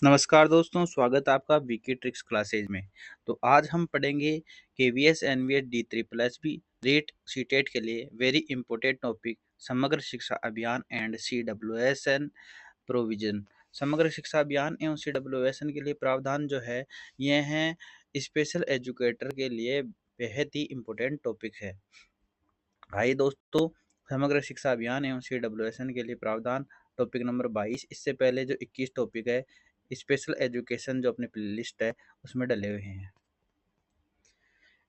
नमस्कार दोस्तों, स्वागत है आपका वीके ट्रिक्स क्लासेज में। तो आज हम पढ़ेंगे KVS NVS D triple S B REET CTET के लिए very important topic Samagra Shiksha Abhiyan and C W S N provision. Samagra Shiksha अभियान एवं सी डब्ल्यू एस एन के लिए प्रावधान जो है ये हैं स्पेशल एजुकेटर के लिए बेहद ही इम्पोर्टेंट टॉपिक है। आइए दोस्तों, समग्र शिक्षा अभियान एवं सी डब्ल्यू एस एन के लिए प्रावधान टॉपिक नंबर 22। इससे पहले जो 21 टॉपिक है स्पेशल एजुकेशन जो अपनी प्लेलिस्ट है उसमें डले हुए हैं।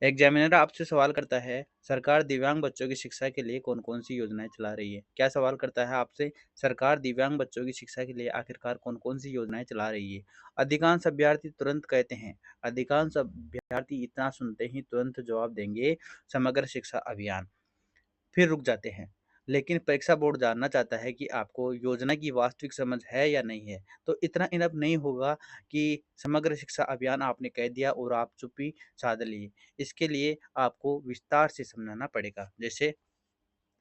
एग्जामिनर आपसे सवाल करता है, सरकार दिव्यांग बच्चों की शिक्षा के लिए कौन कौन सी योजनाएं चला रही है। क्या सवाल करता है आपसे, सरकार दिव्यांग बच्चों की शिक्षा के लिए आखिरकार कौन कौन सी योजनाएं चला रही है। अधिकांश अभ्यर्थी तुरंत कहते हैं, अधिकांश अभ्यर्थी इतना सुनते ही तुरंत जवाब देंगे समग्र शिक्षा अभियान, फिर रुक जाते हैं। लेकिन परीक्षा बोर्ड जानना चाहता है कि आपको योजना की वास्तविक समझ है या नहीं है। तो इतना इनफ नहीं होगा कि समग्र शिक्षा अभियान आपने कह दिया और आप चुप्पी साध लिए। इसके लिए आपको विस्तार से समझाना पड़ेगा। जैसे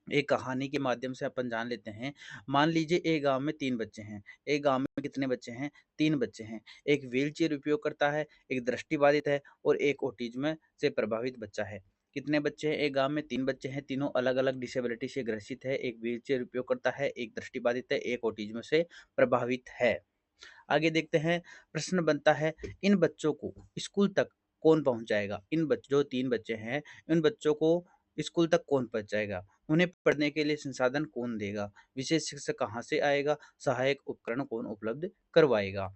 एक कहानी के माध्यम से अपन जान लेते हैं। मान लीजिए एक गांव में 3 बच्चे हैं। एक गांव में कितने बच्चे हैं? 3 बच्चे हैं। एक व्हीलचेयर उपयोग करता है, एक दृष्टिबाधित है और एक ऑटिज्म से प्रभावित बच्चा है। कितने बच्चे हैं? एक गांव में 3 बच्चे हैं, तीनों अलग-अलग डिसेबिलिटी से ग्रसित है। एक व्हीलचेयर उपयोग करता है, एक दृष्टिबाधित है, एक ऑटिज्म से प्रभावित है। आगे देखते हैं, प्रश्न बनता है, इन बच्चों को स्कूल तक कौन पहुंचाएगा? इन बच्चों जो 3 बच्चे हैं, इन बच्चों को स्कूल तक कौन पहुंचाएगा? उन्हें पढ़ने के लिए संसाधन कौन देगा? विशेष शिक्षक कहाँ से आएगा? सहायक उपकरण कौन उपलब्ध करवाएगा?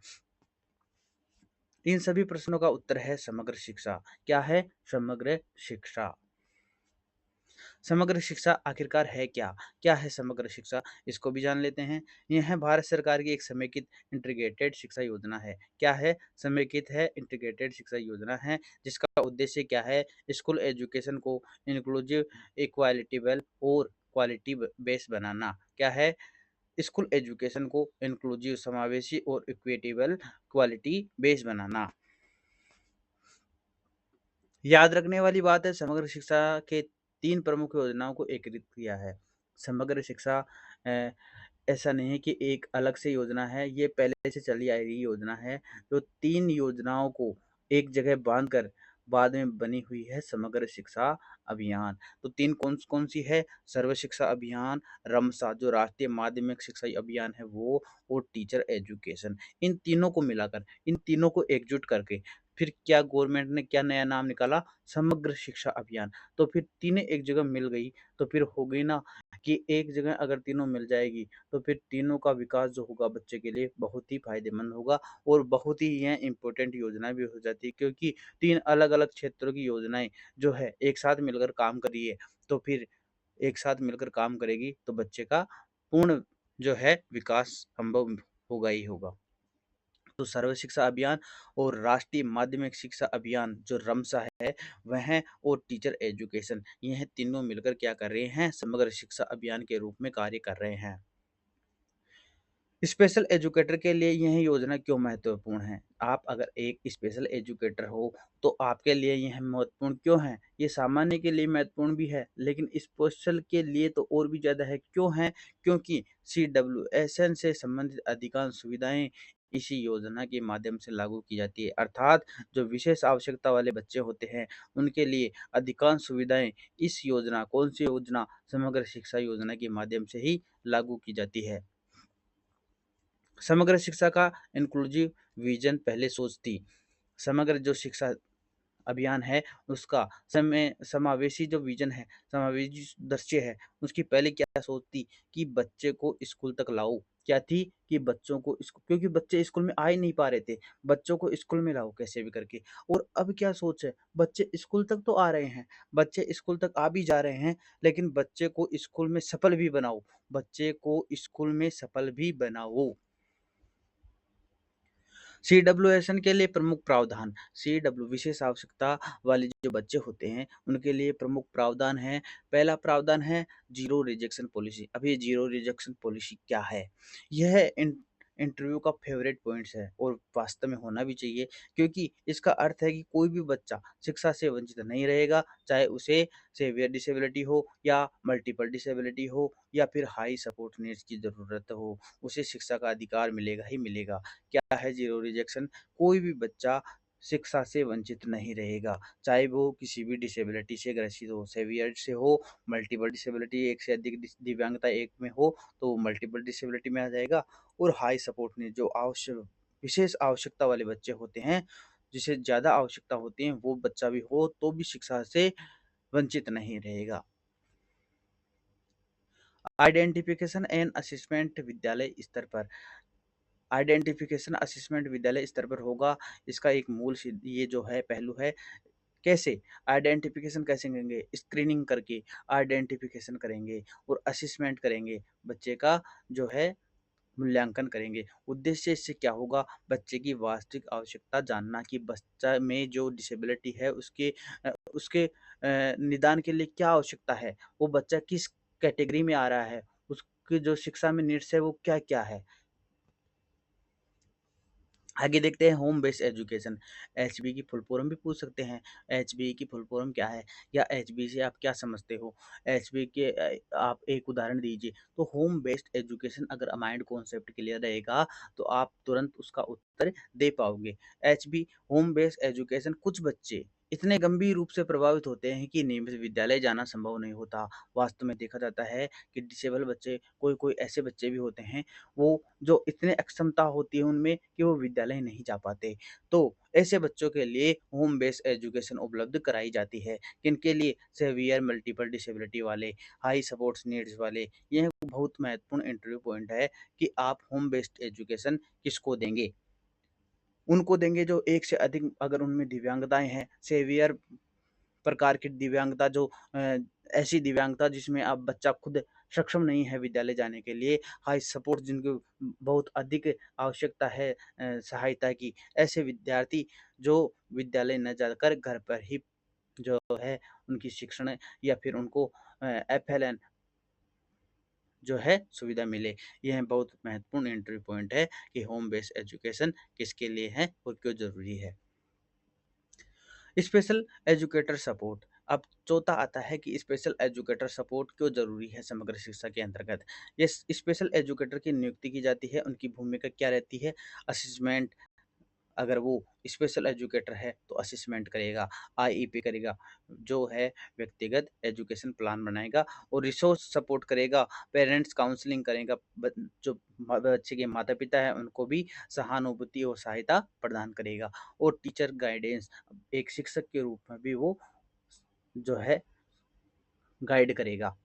इन सभी प्रश्नों का उत्तर है समग्र शिक्षा। क्या है? समग्र शिक्षा। समग्र शिक्षा आखिरकार है क्या? क्या है समग्र शिक्षा? इसको भी जान लेते हैं। यह भारत सरकार की एक समेकित इंटीग्रेटेड शिक्षा योजना है। क्या है? समेकित है, इंटीग्रेटेड शिक्षा योजना है, जिसका उद्देश्य क्या है? स्कूल एजुकेशन को इंक्लूसिव, इक्वालिटेबल और क्वालिटी बेस्ड बनाना। क्या है? स्कूल एजुकेशन को इंक्लूसिव, समावेशी और इक्विटेबल क्वालिटी बेस्ड बनाना। याद रखने वाली बात है, समग्र शिक्षा के 3 प्रमुख योजनाओं को एकीकृत किया है। समग्र शिक्षा अ, ऐसा नहीं है कि एक अलग से योजना है, ये पहले से चली आ रही योजना है, जो 3 योजनाओं को एक जगह बाँध कर बाद में बनी हुई है समग्र शिक्षा अभियान। तो 3 कौन-कौन सी है? सर्व शिक्षा अभियान, रमसा जो राष्ट्रीय माध्यमिक शिक्षा अभियान है वो, और टीचर एजुकेशन। इन तीनों को मिलाकर, इन तीनों को एकजुट करके फिर क्या गवर्नमेंट ने क्या नया नाम निकाला? समग्र शिक्षा अभियान। तो फिर तीनें एक जगह मिल गई, तो फिर हो गई ना कि एक जगह अगर तीनों मिल जाएगी तो फिर तीनों का विकास जो होगा बच्चे के लिए बहुत ही फायदेमंद होगा, और बहुत ही यह इम्पोर्टेंट योजना भी हो जाती है, क्योंकि 3 अलग-अलग क्षेत्रों की योजनाएँ जो है एक साथ मिलकर काम कर रही है, तो फिर एक साथ मिलकर काम करेगी तो बच्चे का पूर्ण जो है विकास संभव होगा ही होगा। तो सर्व शिक्षा अभियान और राष्ट्रीय माध्यमिक शिक्षा अभियान जो रमसा है वह, और टीचर एजुकेशन, यह तीनों मिलकर क्या कर रहे हैं? समग्र शिक्षा अभियान के रूप में कार्य कर रहे हैं। स्पेशल एजुकेटर के लिए यह योजना क्यों महत्वपूर्ण है? आप अगर एक स्पेशल एजुकेटर हो तो आपके लिए यह महत्वपूर्ण क्यों है? ये सामान्य के लिए महत्वपूर्ण भी है, लेकिन स्पेशल के लिए तो और भी ज़्यादा है। क्यों है? क्योंकि CWSN से संबंधित अधिकांश सुविधाएं इसी योजना के माध्यम से लागू की जाती है। अर्थात जो विशेष आवश्यकता वाले बच्चे होते हैं उनके लिए अधिकांश सुविधाएं इस योजना, कौन सी योजना? समग्र शिक्षा योजना के माध्यम से ही लागू की जाती है। समग्र शिक्षा का इंक्लूसिव विजन पहले सोच थी। समग्र जो शिक्षा अभियान है उसका समावेशी जो विजन है, समावेशी दृश्य है, उसकी पहले क्या सोच थी कि बच्चे को स्कूल तक लाओ। क्या थी? कि बच्चों को क्योंकि बच्चे स्कूल में आ ही नहीं पा रहे थे, बच्चों को स्कूल में लाओ कैसे भी करके। और अब क्या सोच है? बच्चे स्कूल तक तो आ रहे हैं, बच्चे स्कूल तक आ भी जा रहे हैं, लेकिन बच्चे को स्कूल में सफल भी बनाओ, बच्चे को स्कूल में सफल भी बनाओ। CWSN के लिए प्रमुख प्रावधान। CW विशेष आवश्यकता वाले जो बच्चे होते हैं उनके लिए प्रमुख प्रावधान है। पहला प्रावधान है जीरो रिजेक्शन पॉलिसी। अब ये जीरो रिजेक्शन पॉलिसी क्या है? यह इंटरव्यू का फेवरेट पॉइंट्स है और वास्तव में होना भी चाहिए, क्योंकि इसका अर्थ है कि कोई भी बच्चा शिक्षा से वंचित नहीं रहेगा, चाहे उसे सेवियर डिसेबिलिटी हो या मल्टीपल डिसेबिलिटी हो या फिर हाई सपोर्ट नीड्स की ज़रूरत हो, उसे शिक्षा का अधिकार मिलेगा ही मिलेगा। क्या है ज़ीरो रिजेक्शन? कोई भी बच्चा शिक्षा से वंचित नहीं रहेगा, चाहे वो किसी भी डिसेबिलिटी से ग्रसित हो, सेवियर से हो, मल्टीपल डिसेबिलिटी एक से अधिक दिव्यांगता एक में हो तो वो मल्टीपल डिसेबिलिटी में आ जाएगा। और हाई सपोर्ट नीड जो विशेष आवश्यकता वाले बच्चे होते हैं, जिसे ज़्यादा आवश्यकता होती है, वो बच्चा भी हो तो भी शिक्षा से वंचित नहीं रहेगा। आइडेंटिफिकेशन एंड असेसमेंट विद्यालय स्तर पर। आइडेंटिफिकेशन असेसमेंट विद्यालय स्तर पर होगा। इसका एक मूल ये जो है पहलू है। कैसे आइडेंटिफिकेशन कैसे करेंगे? स्क्रीनिंग करके आइडेंटिफिकेशन करेंगे और असेसमेंट करेंगे, बच्चे का जो है मूल्यांकन करेंगे। उद्देश्य इससे क्या होगा? बच्चे की वास्तविक आवश्यकता जानना कि बच्चा में जो डिसेबिलिटी है उसके निदान के लिए क्या आवश्यकता है, वो बच्चा किस कैटेगरी में आ रहा है, उसकी जो शिक्षा में नीड्स है वो क्या-क्या है। आगे देखते हैं होम बेस्ड एजुकेशन। एचबी की फुल फॉर्म भी पूछ सकते हैं। एचबी की फुल फॉर्म क्या है या एचबी से आप क्या समझते हो? एचबी के आप एक उदाहरण दीजिए। तो होम बेस्ड एजुकेशन अगर माइंड कॉन्सेप्ट क्लियर रहेगा तो आप तुरंत उसका उत्तर दे पाओगे। एचबी होम बेस्ड एजुकेशन कुछ बच्चे इतने गंभीर रूप से प्रभावित होते हैं कि नियमित विद्यालय जाना संभव नहीं होता। वास्तव में देखा जाता है कि डिसेबल बच्चे कोई-कोई ऐसे बच्चे भी होते हैं वो जो इतने अक्षमता होती है उनमें कि वो विद्यालय नहीं जा पाते। तो ऐसे बच्चों के लिए होम बेस्ड एजुकेशन उपलब्ध कराई जाती है। किनके लिए? सेवियर मल्टीपल डिसेबिलिटी वाले, हाई सपोर्ट्स नीड्स वाले। यह बहुत महत्वपूर्ण इंटरव्यू पॉइंट है कि आप होम बेस्ड एजुकेशन किसको देंगे? उनको देंगे जो एक से अधिक अगर उनमें दिव्यांगताएँ हैं, सेवियर प्रकार की दिव्यांगता जो ऐसी दिव्यांगता जिसमें अब बच्चा खुद सक्षम नहीं है विद्यालय जाने के लिए, हाई सपोर्ट जिनको बहुत अधिक आवश्यकता है सहायता की, ऐसे विद्यार्थी जो विद्यालय न जाकर घर पर ही जो है उनकी शिक्षण या फिर उनको एफएलएन जो है सुविधा मिले। यह बहुत महत्वपूर्ण एंट्री पॉइंट है कि होम बेस्ड एजुकेशन किसके लिए है और क्यों ज़रूरी है। Special educator support. अब चौथा आता है कि स्पेशल एजुकेटर सपोर्ट क्यों ज़रूरी है समग्र शिक्षा के अंतर्गत। ये स्पेशल एजुकेटर की नियुक्ति की जाती है, उनकी भूमिका क्या रहती है? असेसमेंट, अगर वो स्पेशल एजुकेटर है तो असेसमेंट करेगा, आईईपी करेगा, जो है व्यक्तिगत एजुकेशन प्लान बनाएगा और रिसोर्स सपोर्ट करेगा, पेरेंट्स काउंसलिंग करेगा, जो बच्चे के माता पिता हैं उनको भी सहानुभूति और सहायता प्रदान करेगा और टीचर गाइडेंस, एक शिक्षक के रूप में भी वो जो है गाइड करेगा।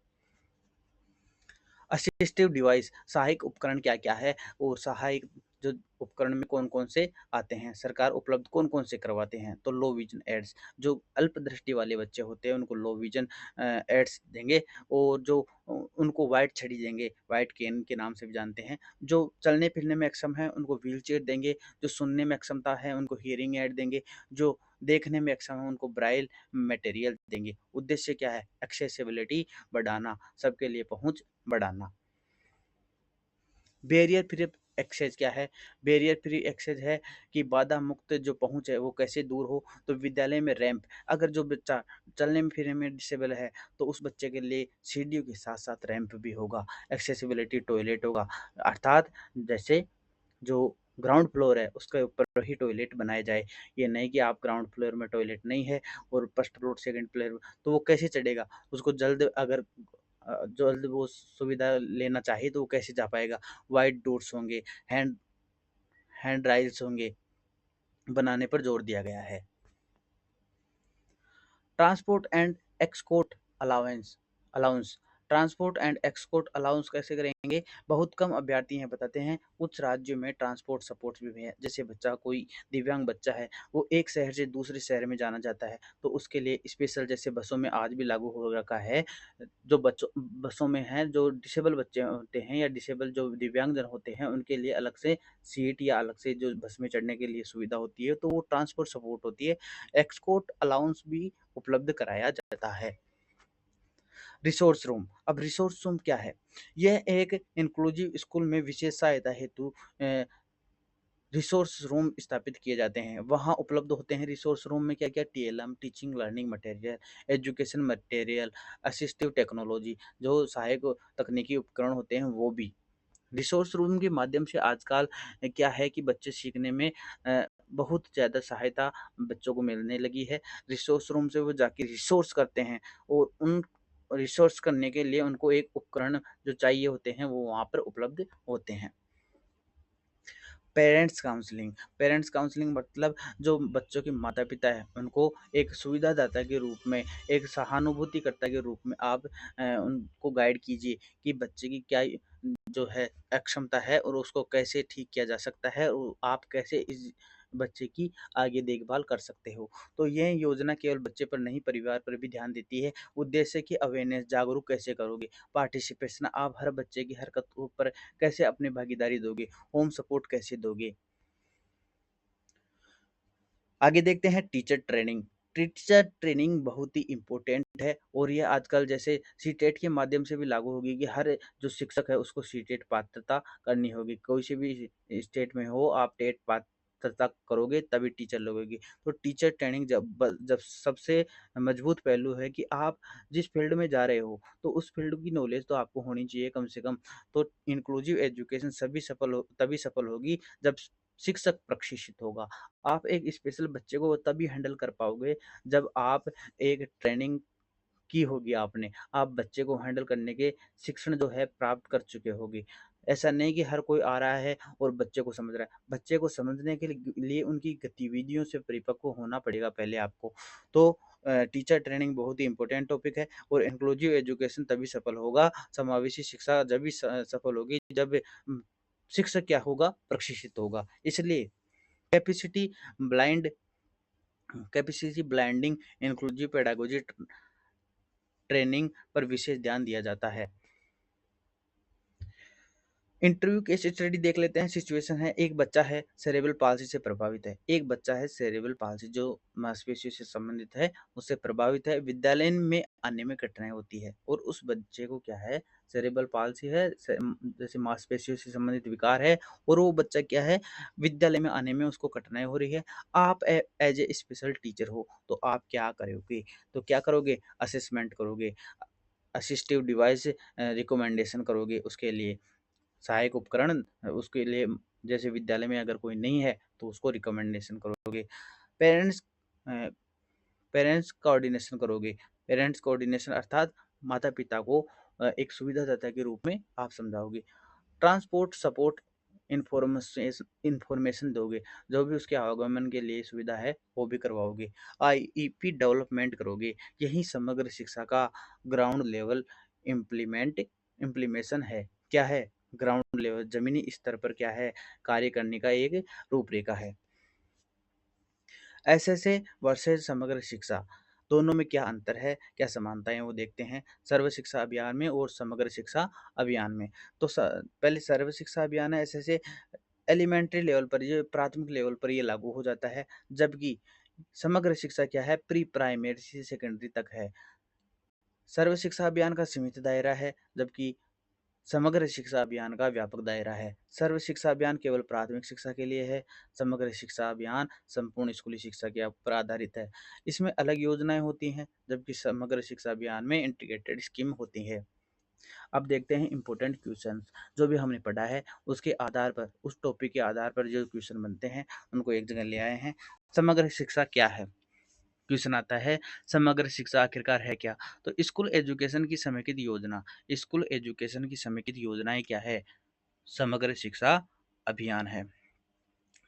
असिस्टिव डिवाइस, सहायक उपकरण क्या-क्या है और सहायक जो उपकरण में कौन-कौन से आते हैं, सरकार उपलब्ध कौन-कौन से करवाते हैं। तो लो विज़न एड्स, जो अल्प दृष्टि वाले बच्चे होते हैं उनको लो विज़न एड्स देंगे और जो उनको व्हाइट छड़ी देंगे, व्हाइट केन के नाम से भी जानते हैं। जो चलने-फिरने में अक्षम हैं उनको व्हीलचेयर देंगे, जो सुनने में अक्षमता है उनको हियरिंग एड देंगे, जो देखने में अक्षम है उनको ब्राइल मटेरियल देंगे। उद्देश्य क्या है? एक्सेसिबिलिटी बढ़ाना, सबके लिए पहुँच बढ़ाना। बैरियर फ्री एक्सेस क्या है? बैरियर फ्री एक्सेस है कि बाधा मुक्त जो पहुँच है वो कैसे दूर हो? तो विद्यालय में रैंप, अगर जो बच्चा चलने में फिरने में डिसेबल है तो उस बच्चे के लिए सीढ़ियों के साथ-साथ रैंप भी होगा, एक्सेसिबिलिटी टॉयलेट होगा। अर्थात जैसे जो ग्राउंड फ्लोर है उसके ऊपर ही टॉयलेट बनाया जाए। ये नहीं कि आप ग्राउंड फ्लोर में टॉयलेट नहीं है और फर्स्ट फ्लोर, सेकंड फ्लोर तो वो कैसे चढ़ेगा? उसको जल्द अगर जल्द वो सुविधा लेना चाहे तो वो कैसे जा पाएगा? वाइड डोर्स होंगे, हैंड हैंड राइल्स होंगे, बनाने पर जोर दिया गया है। Transport and escort allowance allowance transport and escort allowance कैसे करेंगे? बहुत कम अभ्यर्थी हैं बताते हैं, कुछ राज्यों में ट्रांसपोर्ट सपोर्ट भी है। जैसे बच्चा कोई दिव्यांग बच्चा है, वो एक शहर से दूसरे शहर में जाना चाहता है, तो उसके लिए स्पेशल जैसे बसों में आज भी लागू हो रखा है, जो बच्चों बसों में हैं जो डिसेबल बच्चे होते हैं या डिसेबल जो दिव्यांगजन होते हैं, उनके लिए अलग से सीट या अलग से जो बस में चढ़ने के लिए सुविधा होती है, तो वो ट्रांसपोर्ट सपोर्ट होती है। एक्सकोर्ट अलाउंस भी उपलब्ध कराया जाता है। Resource room. अब रिसोर्स रूम क्या है? यह एक इंक्लूसिव स्कूल में विशेष सहायता हेतु रिसोर्स रूम स्थापित किए जाते हैं। वहाँ उपलब्ध होते हैं रिसोर्स रूम में क्या-क्या TLM, teaching learning material, education material, assistive technology, जो सहायक तकनीकी उपकरण होते हैं वो भी। रिसोर्स रूम के माध्यम से आजकल क्या है कि बच्चे सीखने में बहुत ज़्यादा सहायता बच्चों को मिलने लगी है। रिसोर्स रूम से वो जाके रिसोर्स करते हैं और उन रिसोर्स करने के लिए उनको एक उपकरण जो चाहिए होते हैं वो वहाँ पर उपलब्ध होते हैं। पेरेंट्स काउंसलिंग मतलब जो बच्चों के माता-पिता हैं, उनको एक सुविधादाता के रूप में, एक सहानुभूतिकर्ता के रूप में आप उनको गाइड कीजिए कि बच्चे की क्या जो है अक्षमता है और उसको कैसे ठीक किया जा सकता है और आप कैसे इस बच्चे की आगे देखभाल कर सकते हो। तो यह योजना केवल बच्चे पर नहीं, परिवार पर भी ध्यान देती है। उद्देश्य की अवेयरनेस, जागरूक कैसे करोगे? पार्टिसिपेशन, आप हर बच्चे की हरकतों पर कैसे अपनी भागीदारी दोगे? होम सपोर्ट कैसे दोगे? आगे देखते हैं टीचर ट्रेनिंग। टीचर ट्रेनिंग बहुत ही इम्पोर्टेंट है और ये आजकल जैसे सीटेट के माध्यम से भी लागू होगी कि हर जो शिक्षक है उसको सीटेट पात्रता करनी होगी। कोई से भी स्टेट में हो आप टेट पात्रता करोगे तभी टीचर लगोगे। तो टीचर ट्रेनिंग जब सबसे मजबूत पहलू है कि आप जिस फील्ड में जा रहे हो तो उस फील्ड की नॉलेज तो आपको होनी चाहिए कम से कम। तो इंक्लूसिव एजुकेशन तभी सफल होगी जब शिक्षक प्रशिक्षित होगा। आप एक स्पेशल बच्चे को तभी हैंडल कर पाओगे जब आप एक ट्रेनिंग की होगी आपने। आप बच्चे को हैंडल करने के शिक्षण जो है प्राप्त कर चुके होगे। ऐसा नहीं कि हर कोई आ रहा है और बच्चे को समझ रहा है। बच्चे को समझने के लिए उनकी गतिविधियों से परिपक्व होना पड़ेगा पहले आपको। तो टीचर ट्रेनिंग बहुत ही इम्पोर्टेंट टॉपिक है और इंक्लूसिव एजुकेशन तभी सफल होगा, समावेशी शिक्षा जभी सफल होगी जब शिक्षक क्या होगा? प्रशिक्षित होगा। इसलिए capacity blind capacity blinding inclusive pedagogy training पर विशेष ध्यान दिया जाता है। इंटरव्यू केस स्टडी देख लेते हैं। सिचुएशन है, एक बच्चा है सेरेब्रल पाल्सी से प्रभावित है। एक बच्चा है सेरेब्रल पाल्सी जो मांसपेशियों से संबंधित है, उससे प्रभावित है। विद्यालय में आने में कठिनाई होती है और उस बच्चे को क्या है? सेरेब्रल पाल्सी है, जैसे मांसपेशियों से संबंधित विकार है और वो बच्चा क्या है? विद्यालय में आने में उसको कठिनाई हो रही है। आप एज ए स्पेशल टीचर हो तो आप क्या करोगे? तो क्या करोगे? असेसमेंट करोगे, असिस्टिव डिवाइस रिकमेंडेशन करोगे उसके लिए। सहायक उपकरण उसके लिए जैसे विद्यालय में अगर कोई नहीं है तो उसको रिकमेंडेशन करोगे। पेरेंट्स अ, पेरेंट्स कोऑर्डिनेशन करोगे। पेरेंट्स कोऑर्डिनेशन अर्थात माता-पिता को एक सुविधादाता के रूप में आप समझाओगे। ट्रांसपोर्ट सपोर्ट इन्फॉर्मेशन दोगे, जो भी उसके आवागमन के लिए सुविधा है वो भी करवाओगे। आईईपी डेवलपमेंट करोगे। यही समग्र शिक्षा का ग्राउंड लेवल इम्प्लीमेशन है। क्या है? ग्राउंड लेवल ज़मीनी स्तर पर क्या है? कार्य करने का एक रूपरेखा है। एसएसए वर्सेस समग्र शिक्षा, दोनों में क्या अंतर है, क्या समानताएँ हैं वो देखते हैं, सर्व शिक्षा अभियान में और समग्र शिक्षा अभियान में। तो पहले सर्व शिक्षा अभियान है, एसएसए एलिमेंट्री लेवल पर, ये प्राथमिक लेवल पर ये लागू हो जाता है, जबकि समग्र शिक्षा क्या है? प्री प्राइमरी से सेकेंडरी तक है। सर्व शिक्षा अभियान का सीमित दायरा है, जबकि समग्र शिक्षा अभियान का व्यापक दायरा है। सर्व शिक्षा अभियान केवल प्राथमिक शिक्षा के लिए है, समग्र शिक्षा अभियान संपूर्ण स्कूली शिक्षा के ऊपर आधारित है। इसमें अलग योजनाएं होती हैं, जबकि समग्र शिक्षा अभियान में इंटीग्रेटेड स्कीम होती है। अब देखते हैं इंपॉर्टेंट क्वेश्चंस, जो भी हमने पढ़ा है उसके आधार पर, उस टॉपिक के आधार पर जो क्वेश्चन बनते हैं उनको एक जगह ले आए हैं। समग्र शिक्षा क्या है? क्वेश्चन आता है, समग्र शिक्षा आखिरकार है क्या? तो स्कूल एजुकेशन की समेकित योजना, स्कूल एजुकेशन की समेकित योजनाएं क्या है? समग्र शिक्षा अभियान है।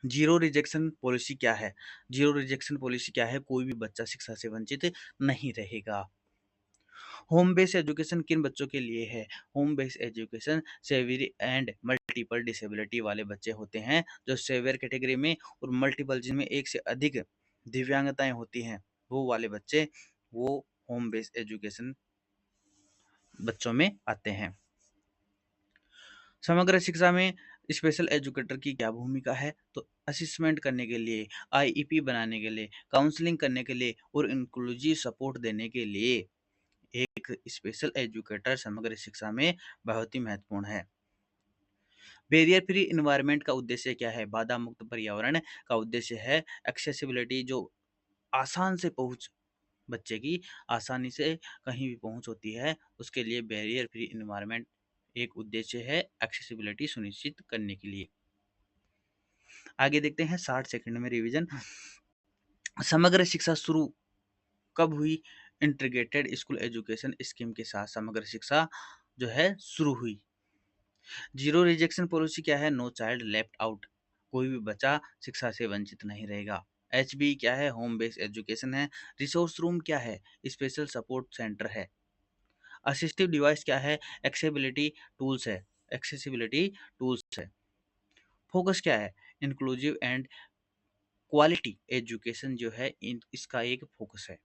जीरो रिजेक्शन पॉलिसी क्या है? जीरो रिजेक्शन पॉलिसी क्या है? कोई भी बच्चा शिक्षा से वंचित नहीं रहेगा। होम बेस्ड एजुकेशन किन बच्चों के लिए है? Home based education severe and multiple disability वाले बच्चे होते हैं, जो सेवियर कैटेगरी में और मल्टीपल जिनमें एक से अधिक दिव्यांगताएं होती हैं, वो वाले बच्चे वो होम बेस्ड एजुकेशन बच्चों में आते हैं। समग्र शिक्षा में स्पेशल एजुकेटर की क्या भूमिका है? तो असिस्मेंट करने के लिए, आईईपी बनाने के लिए, काउंसलिंग करने के लिए और इंक्लूसिव सपोर्ट देने के लिए एक एक स्पेशल एजुकेटर समग्र शिक्षा में बहुत ही महत्वपूर्ण है। बैरियर फ्री इन्वायरमेंट का उद्देश्य क्या है? बाधा मुक्त पर्यावरण का उद्देश्य है एक्सेसिबिलिटी, जो आसान से पहुँच, बच्चे की आसानी से कहीं भी पहुँच होती है, उसके लिए बैरियर फ्री इन्वायरमेंट एक उद्देश्य है एक्सेसिबिलिटी सुनिश्चित करने के लिए। आगे देखते हैं 60 सेकंड में रिवीजन। समग्र शिक्षा शुरू कब हुई? इंटीग्रेटेड स्कूल एजुकेशन स्कीम के साथ समग्र शिक्षा जो है शुरू हुई। जीरो रिजेक्शन पॉलिसी क्या है? नो चाइल्ड लेफ्ट आउट, कोई भी बच्चा शिक्षा से वंचित नहीं रहेगा। HB क्या है? होम बेस्ड एजुकेशन है। रिसोर्स रूम क्या है? स्पेशल सपोर्ट सेंटर है। असिस्टिव डिवाइस क्या है? एक्सेसिबिलिटी टूल्स है। एक्सेसिबिलिटी टूल्स है। फोकस क्या है? इंक्लूसिव एंड क्वालिटी एजुकेशन जो है इसका एक फोकस है।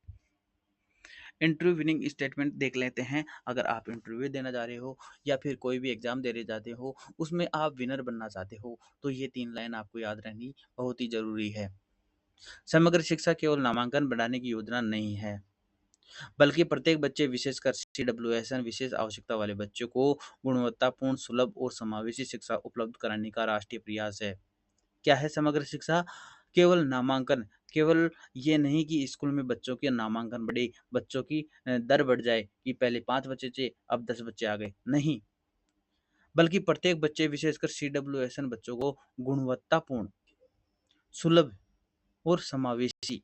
इंटरव्यू विनिंग स्टेटमेंट देख लेते हैं। अगर आप इंटरव्यू देना जा रहे हो या फिर कोई भी एग्जाम देने जाते हो, उसमें आप विनर बनना चाहते हो, तो ये 3 लाइन आपको याद रहनी बहुत ही जरूरी है। समग्र शिक्षा केवल नामांकन बढ़ाने की योजना नहीं है, बल्कि प्रत्येक बच्चे विशेषकर CWSN विशेष आवश्यकता वाले बच्चों को गुणवत्तापूर्ण, सुलभ और समावेशी शिक्षा उपलब्ध कराने का राष्ट्रीय प्रयास है। क्या है समग्र शिक्षा? केवल नामांकन, केवल ये नहीं कि स्कूल में बच्चों के नामांकन बढ़े, बच्चों की दर बढ़ जाए कि पहले 5 बच्चे थे, अब 10 बच्चे आ गए, नहीं। बल्कि प्रत्येक बच्चे विशेषकर CWSN बच्चों को गुणवत्तापूर्ण, सुलभ और समावेशी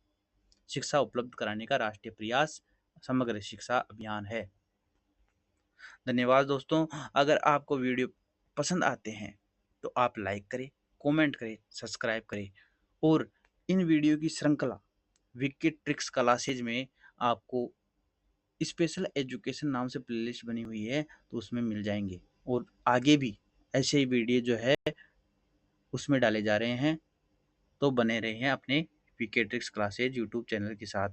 शिक्षा उपलब्ध कराने का राष्ट्रीय प्रयास समग्र शिक्षा अभियान है। धन्यवाद दोस्तों। अगर आपको वीडियो पसंद आते हैं तो आप लाइक करें, कमेंट करें, सब्सक्राइब करें और इन वीडियो की श्रृंखला विक्की ट्रिक्स क्लासेज में आपको स्पेशल एजुकेशन नाम से प्लेलिस्ट बनी हुई है, तो उसमें मिल जाएंगे और आगे भी ऐसे ही वीडियो जो है उसमें डाले जा रहे हैं, तो बने रहे हैं अपने Vicky tricks classes YouTube channel के साथ।